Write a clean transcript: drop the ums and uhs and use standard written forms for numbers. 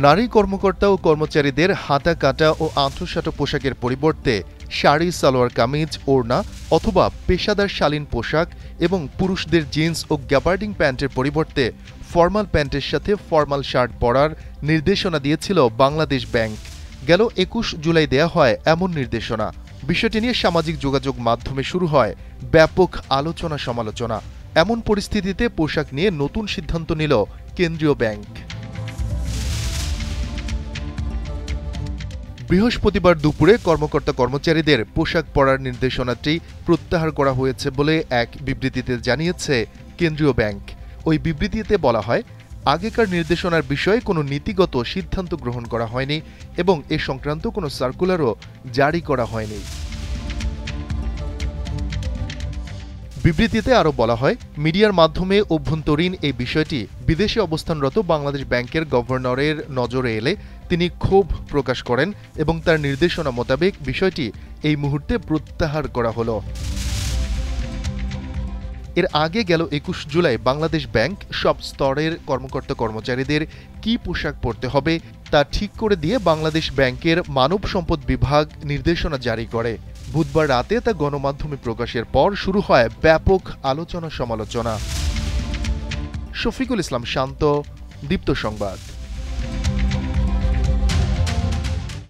নারী কর্মকর্তা ও কর্মচারীদের হাতা কাটা ও আঁঠোসাঁটো পোশাকের পরিবর্তে শাড়ি, সালোয়ার কামিজ, ওড়না অথবা পেশাদার শালীন পোশাক এবং পুরুষদের জিন্স ও গ্যাবার্ডিং প্যান্টের পরিবর্তে ফরমাল প্যান্টের সাথে ফরমাল শার্ট পরার নির্দেশনা দিয়েছিল বাংলাদেশ ব্যাংক। গেল ২১ জুলাই দেয়া হয় এমন নির্দেশনা। বিষয়টি নিয়ে সামাজিক যোগাযোগ মাধ্যমে শুরু হয় ব্যাপক আলোচনা সমালোচনা। এমন পরিস্থিতিতে পোশাক নিয়ে নতুন সিদ্ধান্ত নিল কেন্দ্রীয় ব্যাংক। বৃহস্পতিবার দুপুরে কর্মকর্তা কর্মচারীদের পোশাক পরার নির্দেশনাটি প্রত্যাহার করা হয়েছে বলে এক বিবৃতিতে জানিয়েছে কেন্দ্রীয় ব্যাংক। ওই বিবৃতিতে বলা হয়, আগেকার নির্দেশনার বিষয়ে কোনো নীতিগত সিদ্ধান্ত গ্রহণ করা হয়নি এবং এ সংক্রান্ত কোনো সার্কুলারও জারি করা হয়নি। বিবৃতিতে আরও বলা হয়, মিডিয়ার মাধ্যমে অভ্যন্তরীণ এই বিষয়টি বিদেশে অবস্থানরত বাংলাদেশ ব্যাংকের গভর্নরের নজরে এলে তিনি ক্ষোভ প্রকাশ করেন এবং তার নির্দেশনা মোতাবেক বিষয়টি এই মুহূর্তে প্রত্যাহার করা হলো। এর আগে গেল ২১ জুলাই বাংলাদেশ ব্যাংক সব স্তরের কর্মকর্তা কর্মচারীদের কী পোশাক পরতে হবে তা ঠিক করে দিয়ে বাংলাদেশ ব্যাংকের মানব সম্পদ বিভাগ নির্দেশনা জারি করে। বুধবার রাতে তা গণমাধ্যমে প্রকাশের পর শুরু হয় ব্যাপক আলোচনা সমালোচনা। শফিকুল ইসলাম শান্ত, দীপ্ত সংবাদ।